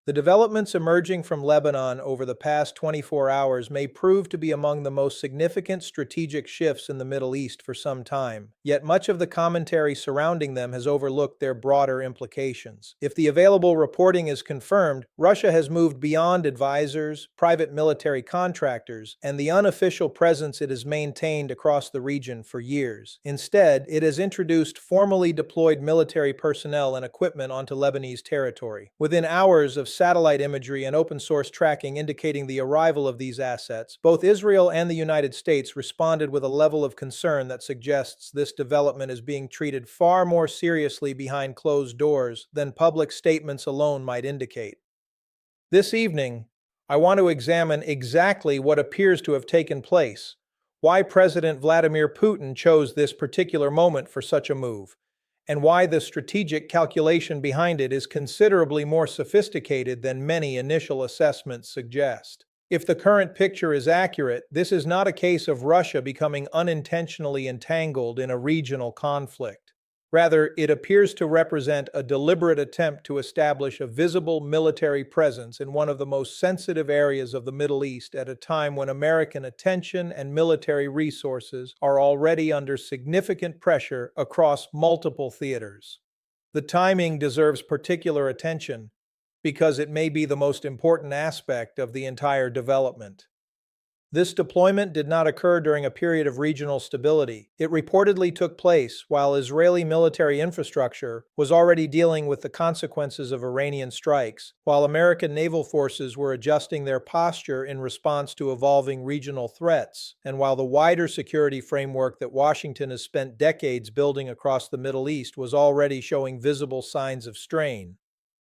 The developments emerging from Lebanon over the past 24 hours may prove to be among the most significant strategic shifts in the Middle East for some time, yet much of the commentary surrounding them has overlooked their broader implications. If the available reporting is confirmed, Russia has moved beyond advisors, private military contractors, and the unofficial presence it has maintained across the region for years. Instead, it has introduced formally deployed military personnel and equipment onto Lebanese territory. Within hours of satellite imagery and open-source tracking indicating the arrival of these assets, both Israel and the United States responded with a level of concern that suggests this development is being treated far more seriously behind closed doors than public statements alone might indicate. This evening, I want to examine exactly what appears to have taken place, why President Vladimir Putin chose this particular moment for such a move, and why the strategic calculation behind it is considerably more sophisticated than many initial assessments suggest. If the current picture is accurate, this is not a case of Russia becoming unintentionally entangled in a regional conflict. Rather, it appears to represent a deliberate attempt to establish a visible military presence in one of the most sensitive areas of the Middle East at a time when American attention and military resources are already under significant pressure across multiple theaters. The timing deserves particular attention because it may be the most important aspect of the entire development. This deployment did not occur during a period of regional stability. It reportedly took place while Israeli military infrastructure was already dealing with the consequences of Iranian strikes, while American naval forces were adjusting their posture in response to evolving regional threats, and while the wider security framework that Washington has spent decades building across the Middle East was already showing visible signs of strain.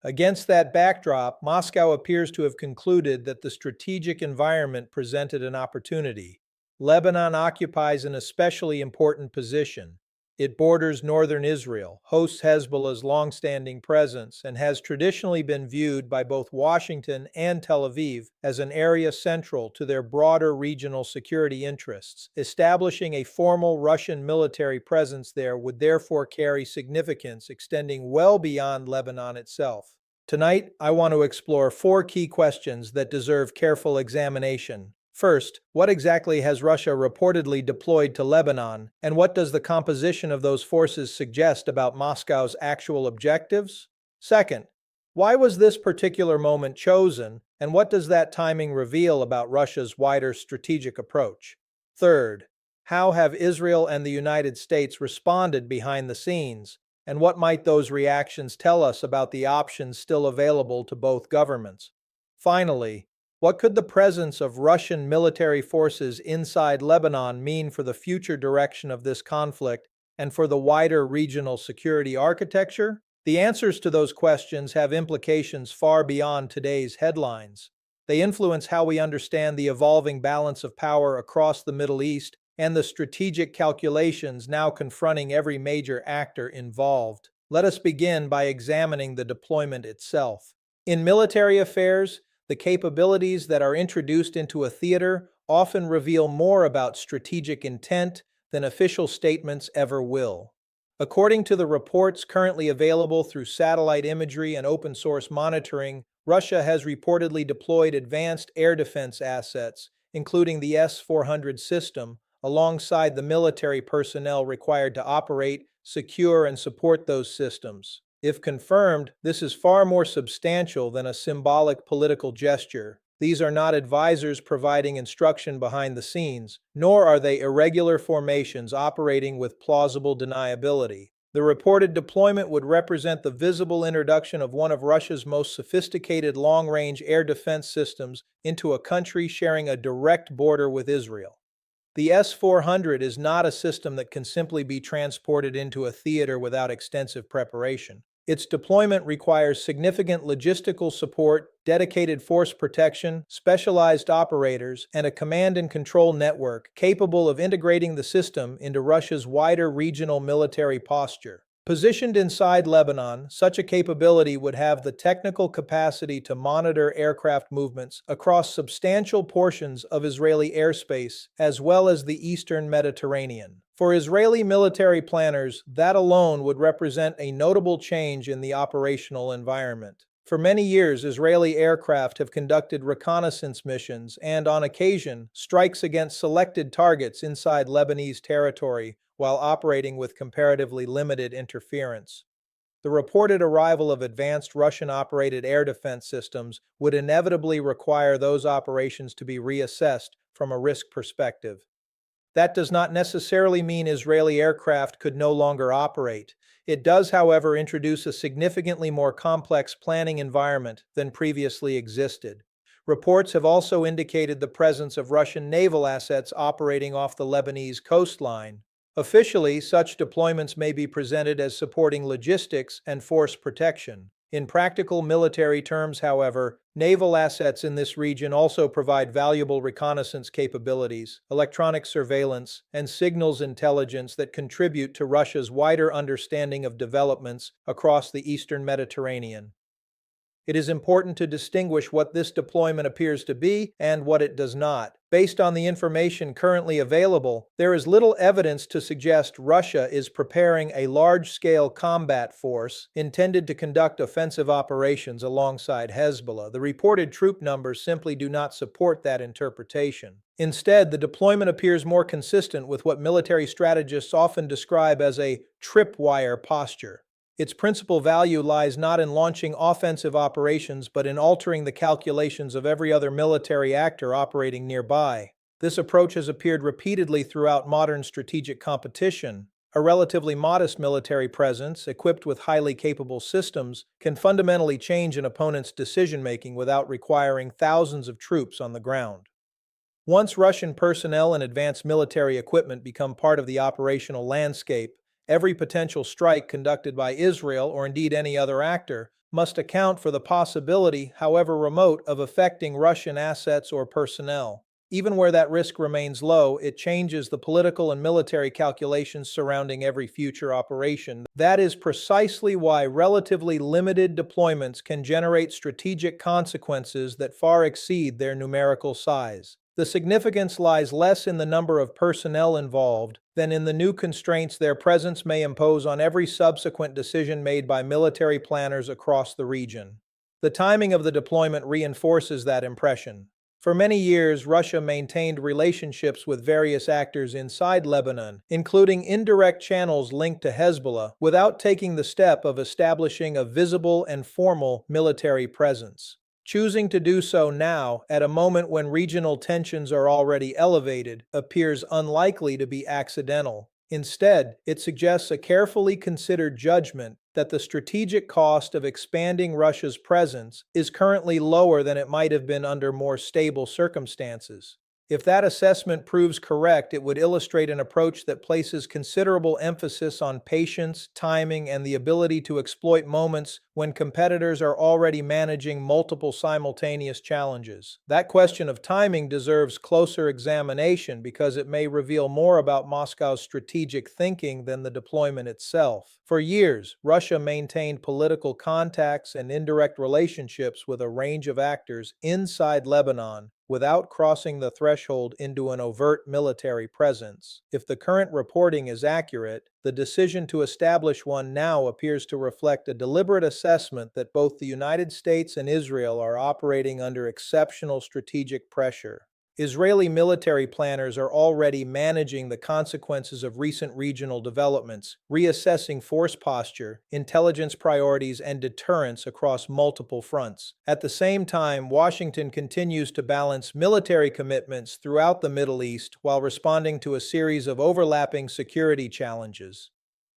Against that backdrop, Moscow appears to have concluded that the strategic environment presented an opportunity. Lebanon occupies an especially important position. It borders northern Israel, hosts Hezbollah's long-standing presence, and has traditionally been viewed by both Washington and Tel Aviv as an area central to their broader regional security interests. Establishing a formal Russian military presence there would therefore carry significance extending well beyond Lebanon itself. Tonight, I want to explore four key questions that deserve careful examination. First, what exactly has Russia reportedly deployed to Lebanon, and what does the composition of those forces suggest about Moscow's actual objectives? Second, why was this particular moment chosen, and what does that timing reveal about Russia's wider strategic approach? Third, how have Israel and the United States responded behind the scenes, and what might those reactions tell us about the options still available to both governments? Finally, what could the presence of Russian military forces inside Lebanon mean for the future direction of this conflict and for the wider regional security architecture? The answers to those questions have implications far beyond today's headlines. They influence how we understand the evolving balance of power across the Middle East and the strategic calculations now confronting every major actor involved. Let us begin by examining the deployment itself. In military affairs, the capabilities that are introduced into a theater often reveal more about strategic intent than official statements ever will. According to the reports currently available through satellite imagery and open-source monitoring, Russia has reportedly deployed advanced air defense assets, including the S-400 system, alongside the military personnel required to operate, secure, and support those systems. If confirmed, this is far more substantial than a symbolic political gesture. These are not advisors providing instruction behind the scenes, nor are they irregular formations operating with plausible deniability. The reported deployment would represent the visible introduction of one of Russia's most sophisticated long-range air defense systems into a country sharing a direct border with Israel. The S-400 is not a system that can simply be transported into a theater without extensive preparation. Its deployment requires significant logistical support, dedicated force protection, specialized operators, and a command and control network capable of integrating the system into Russia's wider regional military posture. Positioned inside Lebanon, such a capability would have the technical capacity to monitor aircraft movements across substantial portions of Israeli airspace, as well as the eastern Mediterranean. For Israeli military planners, that alone would represent a notable change in the operational environment. For many years, Israeli aircraft have conducted reconnaissance missions and, on occasion, strikes against selected targets inside Lebanese territory while operating with comparatively limited interference. The reported arrival of advanced Russian-operated air defense systems would inevitably require those operations to be reassessed from a risk perspective. That does not necessarily mean Israeli aircraft could no longer operate. It does, however, introduce a significantly more complex planning environment than previously existed. Reports have also indicated the presence of Russian naval assets operating off the Lebanese coastline. Officially, such deployments may be presented as supporting logistics and force protection. In practical military terms, however, naval assets in this region also provide valuable reconnaissance capabilities, electronic surveillance, and signals intelligence that contribute to Russia's wider understanding of developments across the eastern Mediterranean. It is important to distinguish what this deployment appears to be and what it does not. Based on the information currently available, there is little evidence to suggest Russia is preparing a large-scale combat force intended to conduct offensive operations alongside Hezbollah. The reported troop numbers simply do not support that interpretation. Instead, the deployment appears more consistent with what military strategists often describe as a tripwire posture. Its principal value lies not in launching offensive operations but in altering the calculations of every other military actor operating nearby. This approach has appeared repeatedly throughout modern strategic competition. A relatively modest military presence, equipped with highly capable systems, can fundamentally change an opponent's decision-making without requiring thousands of troops on the ground. Once Russian personnel and advanced military equipment become part of the operational landscape, every potential strike conducted by Israel, or indeed any other actor, must account for the possibility, however remote, of affecting Russian assets or personnel. Even where that risk remains low, it changes the political and military calculations surrounding every future operation. That is precisely why relatively limited deployments can generate strategic consequences that far exceed their numerical size. The significance lies less in the number of personnel involved than in the new constraints their presence may impose on every subsequent decision made by military planners across the region. The timing of the deployment reinforces that impression. For many years, Russia maintained relationships with various actors inside Lebanon, including indirect channels linked to Hezbollah, without taking the step of establishing a visible and formal military presence. Choosing to do so now, at a moment when regional tensions are already elevated, appears unlikely to be accidental. Instead, it suggests a carefully considered judgment that the strategic cost of expanding Russia's presence is currently lower than it might have been under more stable circumstances. If that assessment proves correct, it would illustrate an approach that places considerable emphasis on patience, timing, and the ability to exploit moments when competitors are already managing multiple simultaneous challenges. That question of timing deserves closer examination because it may reveal more about Moscow's strategic thinking than the deployment itself. For years, Russia maintained political contacts and indirect relationships with a range of actors inside Lebanon without crossing the threshold into an overt military presence. If the current reporting is accurate, the decision to establish one now appears to reflect a deliberate assessment that both the United States and Israel are operating under exceptional strategic pressure. Israeli military planners are already managing the consequences of recent regional developments, reassessing force posture, intelligence priorities, and deterrence across multiple fronts. At the same time, Washington continues to balance military commitments throughout the Middle East while responding to a series of overlapping security challenges.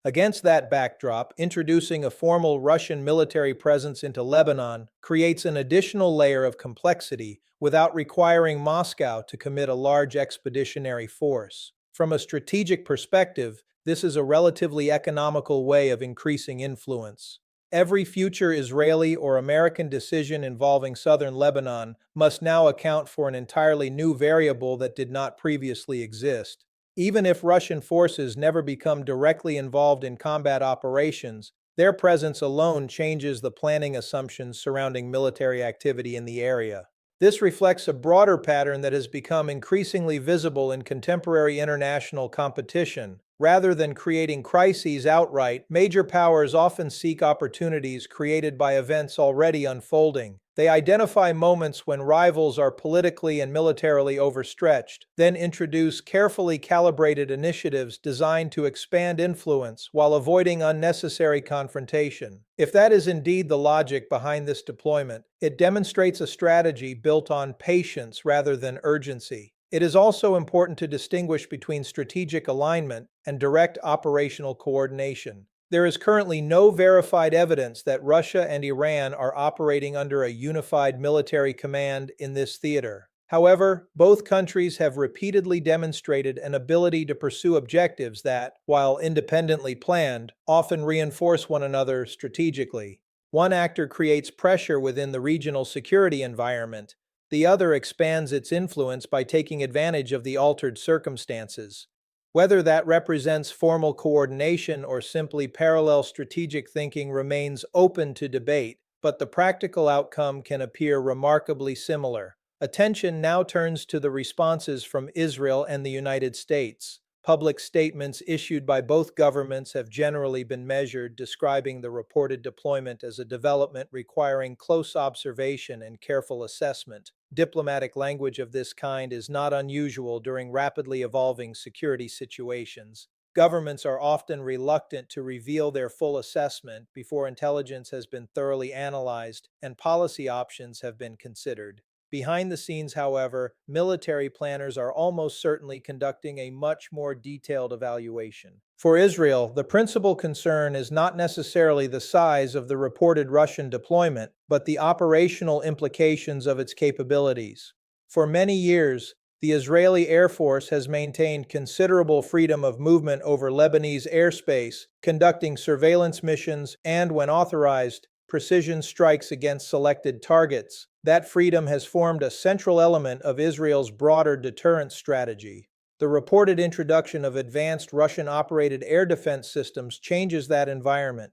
Against that backdrop, introducing a formal Russian military presence into Lebanon creates an additional layer of complexity without requiring Moscow to commit a large expeditionary force. From a strategic perspective, this is a relatively economical way of increasing influence. Every future Israeli or American decision involving southern Lebanon must now account for an entirely new variable that did not previously exist. Even if Russian forces never become directly involved in combat operations, their presence alone changes the planning assumptions surrounding military activity in the area. This reflects a broader pattern that has become increasingly visible in contemporary international competition. Rather than creating crises outright, major powers often seek opportunities created by events already unfolding. They identify moments when rivals are politically and militarily overstretched, then introduce carefully calibrated initiatives designed to expand influence while avoiding unnecessary confrontation. If that is indeed the logic behind this deployment, it demonstrates a strategy built on patience rather than urgency. It is also important to distinguish between strategic alignment and direct operational coordination. There is currently no verified evidence that Russia and Iran are operating under a unified military command in this theater. However, both countries have repeatedly demonstrated an ability to pursue objectives that, while independently planned, often reinforce one another strategically. One actor creates pressure within the regional security environment. The other expands its influence by taking advantage of the altered circumstances. Whether that represents formal coordination or simply parallel strategic thinking remains open to debate, but the practical outcome can appear remarkably similar. Attention now turns to the responses from Israel and the United States. Public statements issued by both governments have generally been measured, describing the reported deployment as a development requiring close observation and careful assessment. Diplomatic language of this kind is not unusual during rapidly evolving security situations. Governments are often reluctant to reveal their full assessment before intelligence has been thoroughly analyzed and policy options have been considered. Behind the scenes, however, military planners are almost certainly conducting a much more detailed evaluation. For Israel, the principal concern is not necessarily the size of the reported Russian deployment, but the operational implications of its capabilities. For many years, the Israeli Air Force has maintained considerable freedom of movement over Lebanese airspace, conducting surveillance missions and, when authorized, precision strikes against selected targets. That freedom has formed a central element of Israel's broader deterrence strategy. The reported introduction of advanced Russian-operated air defense systems changes that environment.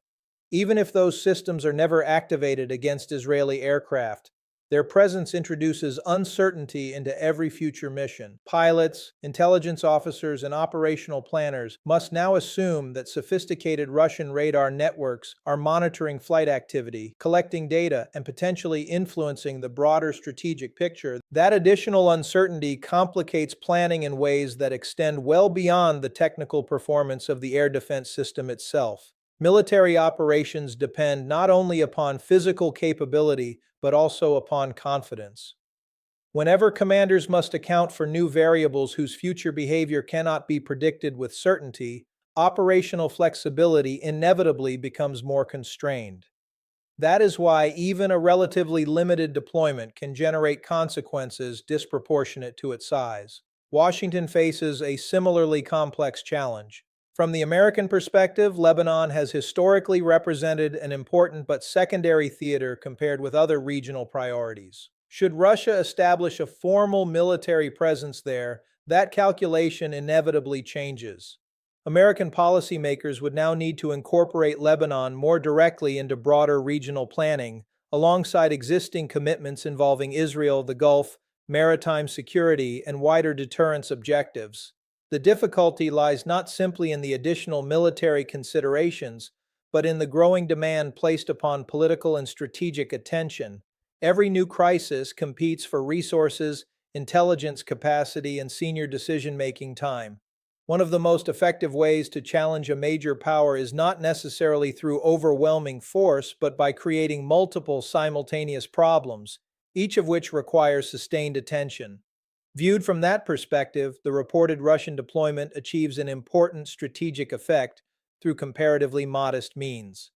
Even if those systems are never activated against Israeli aircraft, their presence introduces uncertainty into every future mission. Pilots, intelligence officers, and operational planners must now assume that sophisticated Russian radar networks are monitoring flight activity, collecting data, and potentially influencing the broader strategic picture. That additional uncertainty complicates planning in ways that extend well beyond the technical performance of the air defense system itself. Military operations depend not only upon physical capability, but also upon confidence. Whenever commanders must account for new variables whose future behavior cannot be predicted with certainty, operational flexibility inevitably becomes more constrained. That is why even a relatively limited deployment can generate consequences disproportionate to its size. Washington faces a similarly complex challenge. From the American perspective, Lebanon has historically represented an important but secondary theater compared with other regional priorities. Should Russia establish a formal military presence there, that calculation inevitably changes. American policymakers would now need to incorporate Lebanon more directly into broader regional planning, alongside existing commitments involving Israel, the Gulf, maritime security, and wider deterrence objectives. The difficulty lies not simply in the additional military considerations, but in the growing demand placed upon political and strategic attention. Every new crisis competes for resources, intelligence capacity, and senior decision-making time. One of the most effective ways to challenge a major power is not necessarily through overwhelming force, but by creating multiple simultaneous problems, each of which requires sustained attention. Viewed from that perspective, the reported Russian deployment achieves an important strategic effect through comparatively modest means.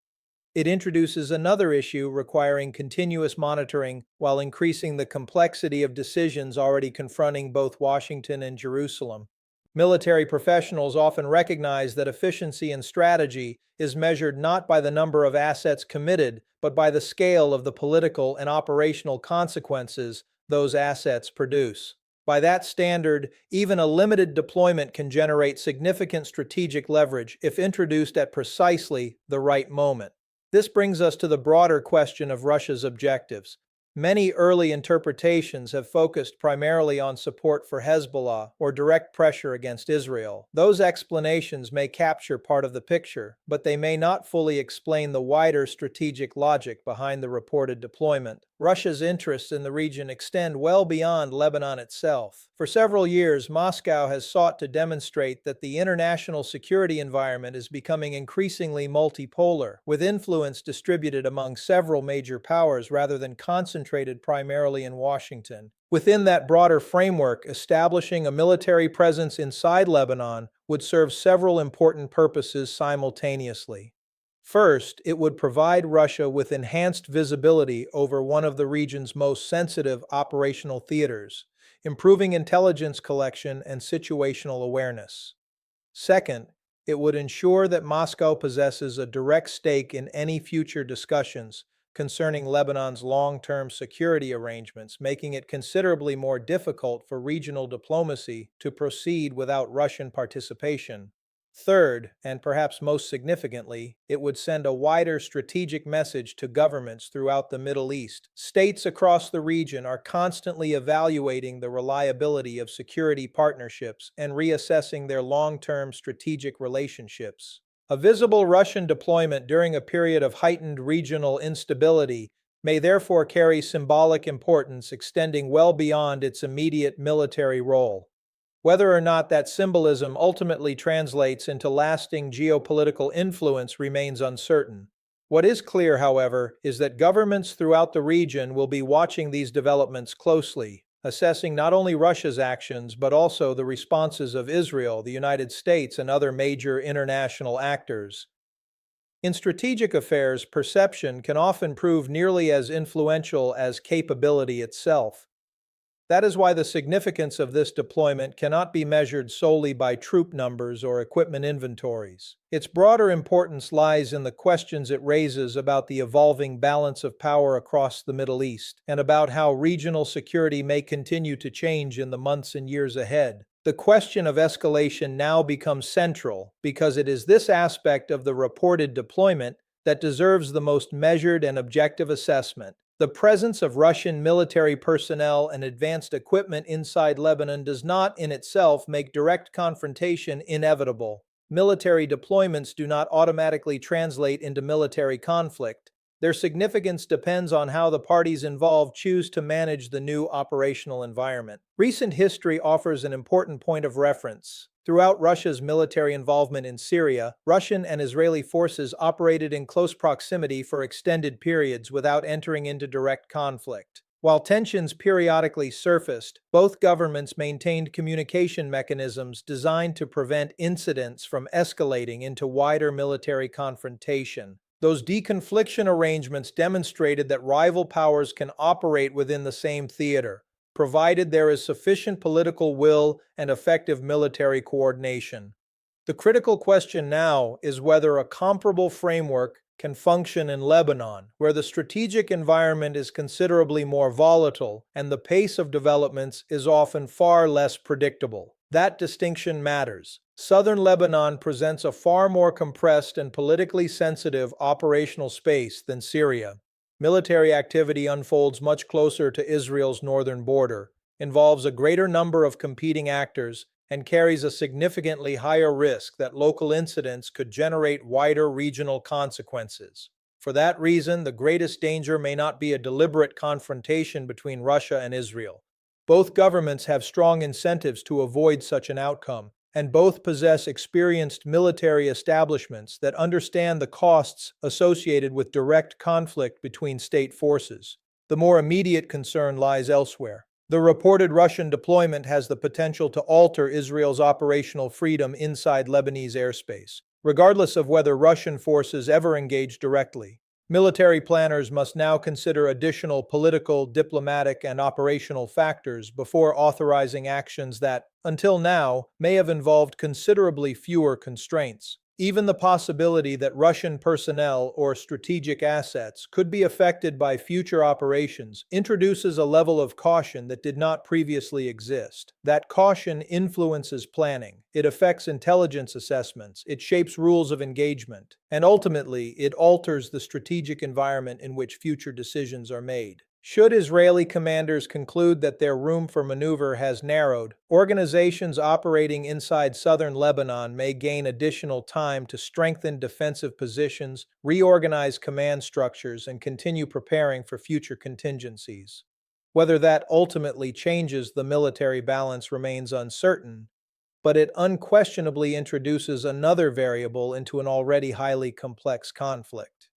It introduces another issue requiring continuous monitoring while increasing the complexity of decisions already confronting both Washington and Jerusalem. Military professionals often recognize that efficiency in strategy is measured not by the number of assets committed, but by the scale of the political and operational consequences those assets produce. By that standard, even a limited deployment can generate significant strategic leverage if introduced at precisely the right moment. This brings us to the broader question of Russia's objectives. Many early interpretations have focused primarily on support for Hezbollah or direct pressure against Israel. Those explanations may capture part of the picture, but they may not fully explain the wider strategic logic behind the reported deployment. Russia's interests in the region extend well beyond Lebanon itself. For several years, Moscow has sought to demonstrate that the international security environment is becoming increasingly multipolar, with influence distributed among several major powers rather than concentrated primarily in Washington. Within that broader framework, establishing a military presence inside Lebanon would serve several important purposes simultaneously. First, it would provide Russia with enhanced visibility over one of the region's most sensitive operational theaters, improving intelligence collection and situational awareness. Second, it would ensure that Moscow possesses a direct stake in any future discussions concerning Lebanon's long-term security arrangements, making it considerably more difficult for regional diplomacy to proceed without Russian participation. Third, and perhaps most significantly, it would send a wider strategic message to governments throughout the Middle East. States across the region are constantly evaluating the reliability of security partnerships and reassessing their long-term strategic relationships. A visible Russian deployment during a period of heightened regional instability may therefore carry symbolic importance extending well beyond its immediate military role. Whether or not that symbolism ultimately translates into lasting geopolitical influence remains uncertain. What is clear, however, is that governments throughout the region will be watching these developments closely, assessing not only Russia's actions but also the responses of Israel, the United States, and other major international actors. In strategic affairs, perception can often prove nearly as influential as capability itself. That is why the significance of this deployment cannot be measured solely by troop numbers or equipment inventories. Its broader importance lies in the questions it raises about the evolving balance of power across the Middle East and about how regional security may continue to change in the months and years ahead. The question of escalation now becomes central because it is this aspect of the reported deployment that deserves the most measured and objective assessment. The presence of Russian military personnel and advanced equipment inside Lebanon does not in itself make direct confrontation inevitable. Military deployments do not automatically translate into military conflict. Their significance depends on how the parties involved choose to manage the new operational environment. Recent history offers an important point of reference. Throughout Russia's military involvement in Syria, Russian and Israeli forces operated in close proximity for extended periods without entering into direct conflict. While tensions periodically surfaced, both governments maintained communication mechanisms designed to prevent incidents from escalating into wider military confrontation. Those deconfliction arrangements demonstrated that rival powers can operate within the same theater, provided there is sufficient political will and effective military coordination. The critical question now is whether a comparable framework can function in Lebanon, where the strategic environment is considerably more volatile and the pace of developments is often far less predictable. That distinction matters. Southern Lebanon presents a far more compressed and politically sensitive operational space than Syria. Military activity unfolds much closer to Israel's northern border, involves a greater number of competing actors, and carries a significantly higher risk that local incidents could generate wider regional consequences. For that reason, the greatest danger may not be a deliberate confrontation between Russia and Israel. Both governments have strong incentives to avoid such an outcome, and both possess experienced military establishments that understand the costs associated with direct conflict between state forces. The more immediate concern lies elsewhere. The reported Russian deployment has the potential to alter Israel's operational freedom inside Lebanese airspace, regardless of whether Russian forces ever engage directly. Military planners must now consider additional political, diplomatic, and operational factors before authorizing actions that, until now, may have involved considerably fewer constraints. Even the possibility that Russian personnel or strategic assets could be affected by future operations introduces a level of caution that did not previously exist. That caution influences planning, it affects intelligence assessments, it shapes rules of engagement, and ultimately it alters the strategic environment in which future decisions are made. Should Israeli commanders conclude that their room for maneuver has narrowed, organizations operating inside southern Lebanon may gain additional time to strengthen defensive positions, reorganize command structures, and continue preparing for future contingencies. Whether that ultimately changes the military balance remains uncertain, but it unquestionably introduces another variable into an already highly complex conflict.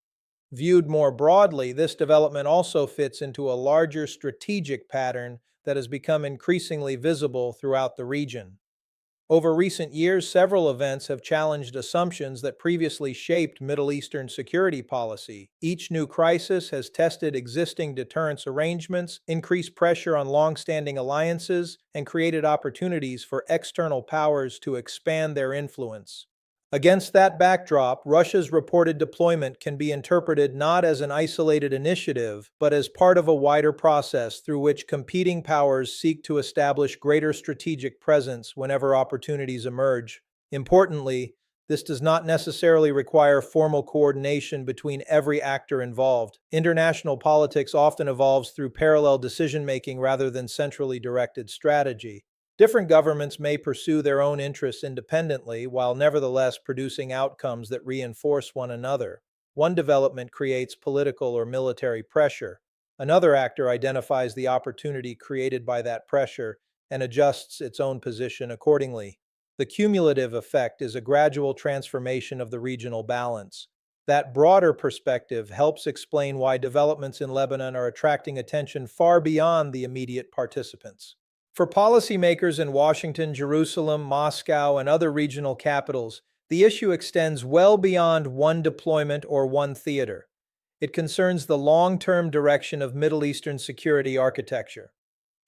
Viewed more broadly, this development also fits into a larger strategic pattern that has become increasingly visible throughout the region. Over recent years, several events have challenged assumptions that previously shaped Middle Eastern security policy. Each new crisis has tested existing deterrence arrangements, increased pressure on long-standing alliances, and created opportunities for external powers to expand their influence. Against that backdrop, Russia's reported deployment can be interpreted not as an isolated initiative, but as part of a wider process through which competing powers seek to establish greater strategic presence whenever opportunities emerge. Importantly, this does not necessarily require formal coordination between every actor involved. International politics often evolves through parallel decision-making rather than centrally directed strategy. Different governments may pursue their own interests independently while nevertheless producing outcomes that reinforce one another. One development creates political or military pressure. Another actor identifies the opportunity created by that pressure and adjusts its own position accordingly. The cumulative effect is a gradual transformation of the regional balance. That broader perspective helps explain why developments in Lebanon are attracting attention far beyond the immediate participants. For policymakers in Washington, Jerusalem, Moscow, and other regional capitals, the issue extends well beyond one deployment or one theater. It concerns the long-term direction of Middle Eastern security architecture.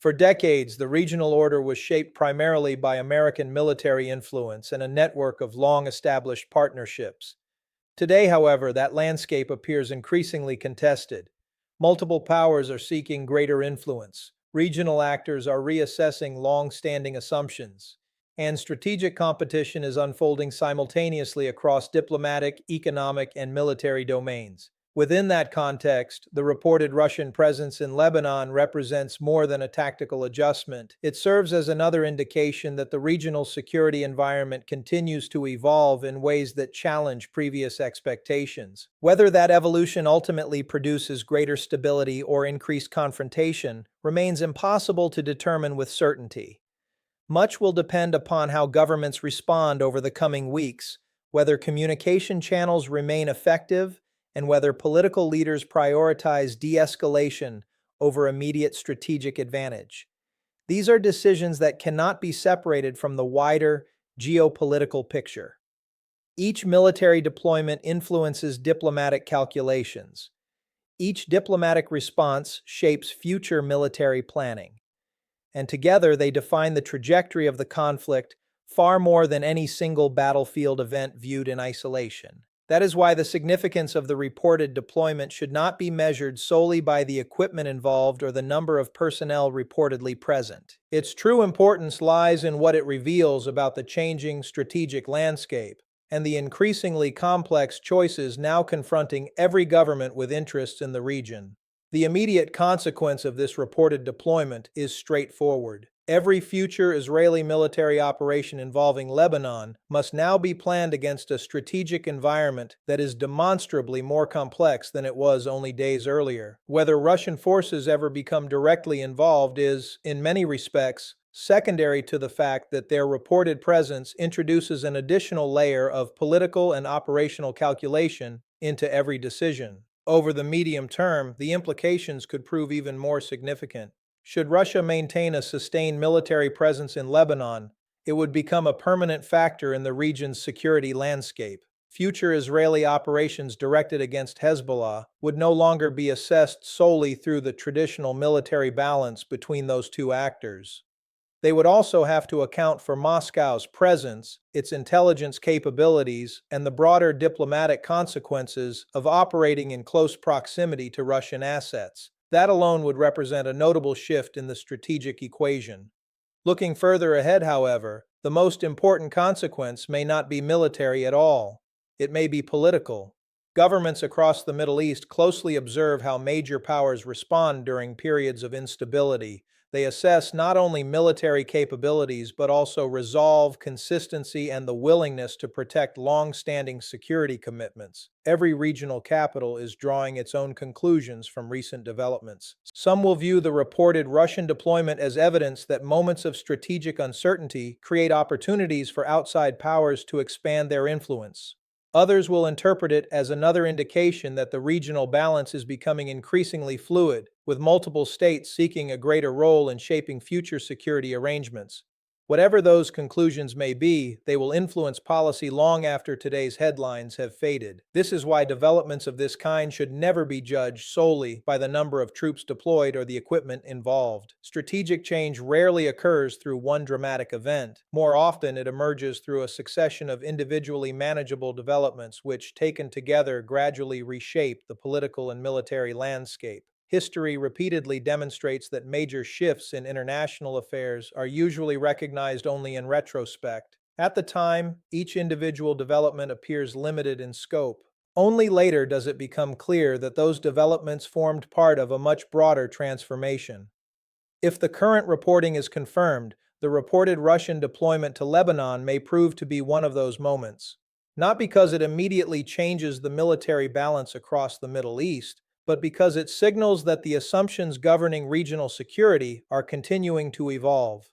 For decades, the regional order was shaped primarily by American military influence and a network of long-established partnerships. Today, however, that landscape appears increasingly contested. Multiple powers are seeking greater influence. Regional actors are reassessing long-standing assumptions, and strategic competition is unfolding simultaneously across diplomatic, economic, and military domains. Within that context, the reported Russian presence in Lebanon represents more than a tactical adjustment. It serves as another indication that the regional security environment continues to evolve in ways that challenge previous expectations. Whether that evolution ultimately produces greater stability or increased confrontation remains impossible to determine with certainty. Much will depend upon how governments respond over the coming weeks, whether communication channels remain effective, and whether political leaders prioritize de-escalation over immediate strategic advantage. These are decisions that cannot be separated from the wider geopolitical picture. Each military deployment influences diplomatic calculations. Each diplomatic response shapes future military planning. And together they define the trajectory of the conflict far more than any single battlefield event viewed in isolation. That is why the significance of the reported deployment should not be measured solely by the equipment involved or the number of personnel reportedly present. Its true importance lies in what it reveals about the changing strategic landscape and the increasingly complex choices now confronting every government with interests in the region. The immediate consequence of this reported deployment is straightforward. Every future Israeli military operation involving Lebanon must now be planned against a strategic environment that is demonstrably more complex than it was only days earlier. Whether Russian forces ever become directly involved is, in many respects, secondary to the fact that their reported presence introduces an additional layer of political and operational calculation into every decision. Over the medium term, the implications could prove even more significant. Should Russia maintain a sustained military presence in Lebanon, it would become a permanent factor in the region's security landscape. Future Israeli operations directed against Hezbollah would no longer be assessed solely through the traditional military balance between those two actors. They would also have to account for Moscow's presence, its intelligence capabilities, and the broader diplomatic consequences of operating in close proximity to Russian assets. That alone would represent a notable shift in the strategic equation. Looking further ahead, however, the most important consequence may not be military at all. It may be political. Governments across the Middle East closely observe how major powers respond during periods of instability. They assess not only military capabilities but also resolve, consistency, and the willingness to protect long-standing security commitments. Every regional capital is drawing its own conclusions from recent developments. Some will view the reported Russian deployment as evidence that moments of strategic uncertainty create opportunities for outside powers to expand their influence. Others will interpret it as another indication that the regional balance is becoming increasingly fluid, with multiple states seeking a greater role in shaping future security arrangements. Whatever those conclusions may be, they will influence policy long after today's headlines have faded. This is why developments of this kind should never be judged solely by the number of troops deployed or the equipment involved. Strategic change rarely occurs through one dramatic event. More often, it emerges through a succession of individually manageable developments which, taken together, gradually reshape the political and military landscape. History repeatedly demonstrates that major shifts in international affairs are usually recognized only in retrospect. At the time, each individual development appears limited in scope. Only later does it become clear that those developments formed part of a much broader transformation. If the current reporting is confirmed, the reported Russian deployment to Lebanon may prove to be one of those moments. Not because it immediately changes the military balance across the Middle East, but because it signals that the assumptions governing regional security are continuing to evolve.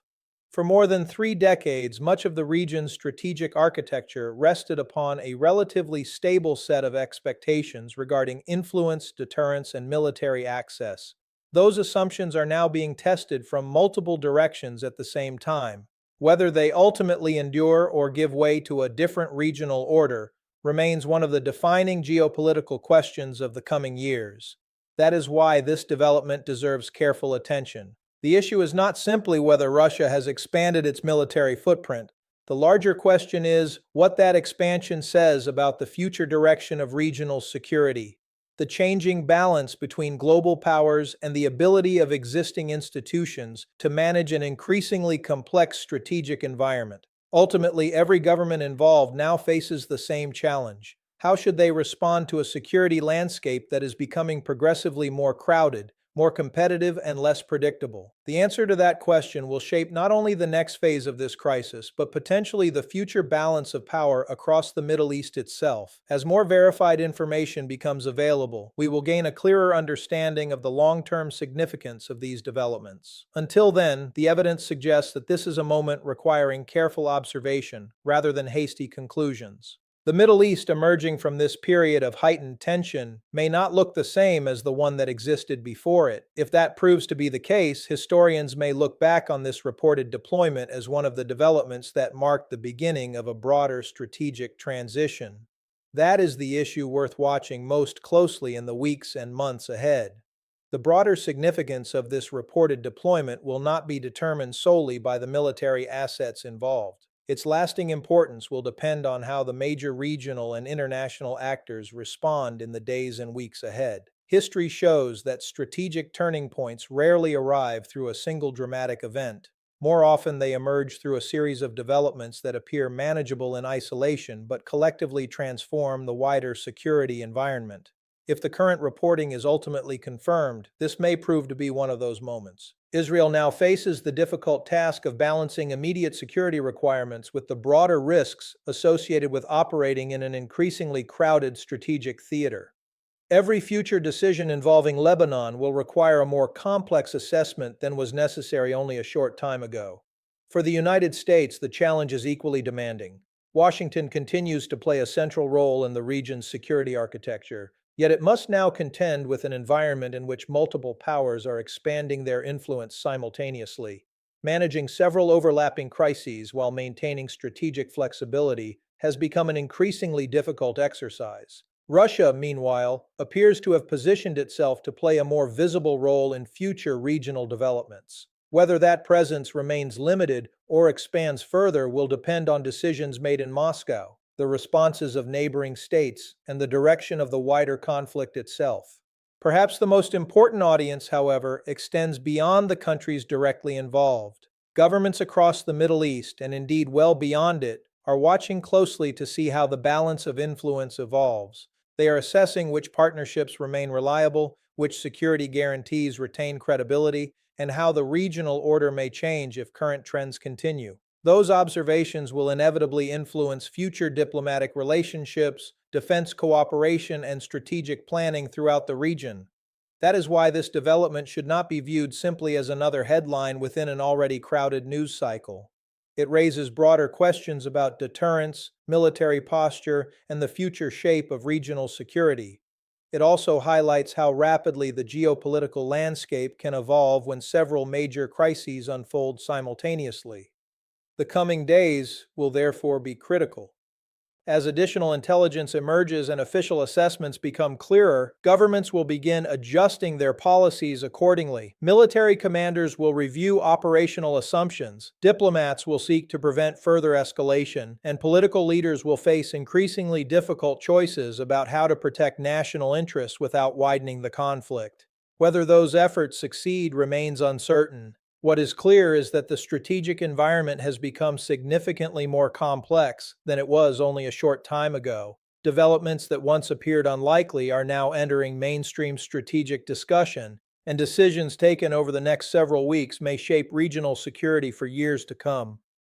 For more than 3 decades, much of the region's strategic architecture rested upon a relatively stable set of expectations regarding influence, deterrence, and military access. Those assumptions are now being tested from multiple directions at the same time. Whether they ultimately endure or give way to a different regional order remains one of the defining geopolitical questions of the coming years. That is why this development deserves careful attention. The issue is not simply whether Russia has expanded its military footprint. The larger question is what that expansion says about the future direction of regional security. The changing balance between global powers and the ability of existing institutions to manage an increasingly complex strategic environment. Ultimately, every government involved now faces the same challenge. How should they respond to a security landscape that is becoming progressively more crowded, more competitive, and less predictable? The answer to that question will shape not only the next phase of this crisis, but potentially the future balance of power across the Middle East itself. As more verified information becomes available, we will gain a clearer understanding of the long-term significance of these developments. Until then, the evidence suggests that this is a moment requiring careful observation rather than hasty conclusions. The Middle East emerging from this period of heightened tension may not look the same as the one that existed before it. If that proves to be the case, historians may look back on this reported deployment as one of the developments that marked the beginning of a broader strategic transition. That is the issue worth watching most closely in the weeks and months ahead. The broader significance of this reported deployment will not be determined solely by the military assets involved. Its lasting importance will depend on how the major regional and international actors respond in the days and weeks ahead. History shows that strategic turning points rarely arrive through a single dramatic event. More often, they emerge through a series of developments that appear manageable in isolation but collectively transform the wider security environment. If the current reporting is ultimately confirmed, this may prove to be one of those moments. Israel now faces the difficult task of balancing immediate security requirements with the broader risks associated with operating in an increasingly crowded strategic theater. Every future decision involving Lebanon will require a more complex assessment than was necessary only a short time ago. For the United States, the challenge is equally demanding. Washington continues to play a central role in the region's security architecture, yet it must now contend with an environment in which multiple powers are expanding their influence simultaneously. Managing several overlapping crises while maintaining strategic flexibility has become an increasingly difficult exercise. Russia, meanwhile, appears to have positioned itself to play a more visible role in future regional developments. Whether that presence remains limited or expands further will depend on decisions made in Moscow, the responses of neighboring states, and the direction of the wider conflict itself. Perhaps the most important audience, however, extends beyond the countries directly involved. Governments across the Middle East, and indeed well beyond it, are watching closely to see how the balance of influence evolves. They are assessing which partnerships remain reliable, which security guarantees retain credibility, and how the regional order may change if current trends continue. Those observations will inevitably influence future diplomatic relationships, defense cooperation, and strategic planning throughout the region. That is why this development should not be viewed simply as another headline within an already crowded news cycle. It raises broader questions about deterrence, military posture, and the future shape of regional security. It also highlights how rapidly the geopolitical landscape can evolve when several major crises unfold simultaneously. The coming days will therefore be critical. As additional intelligence emerges and official assessments become clearer, governments will begin adjusting their policies accordingly. Military commanders will review operational assumptions, diplomats will seek to prevent further escalation, and political leaders will face increasingly difficult choices about how to protect national interests without widening the conflict. Whether those efforts succeed remains uncertain. What is clear is that the strategic environment has become significantly more complex than it was only a short time ago. Developments that once appeared unlikely are now entering mainstream strategic discussion, and decisions taken over the next several weeks may shape regional security for years to come.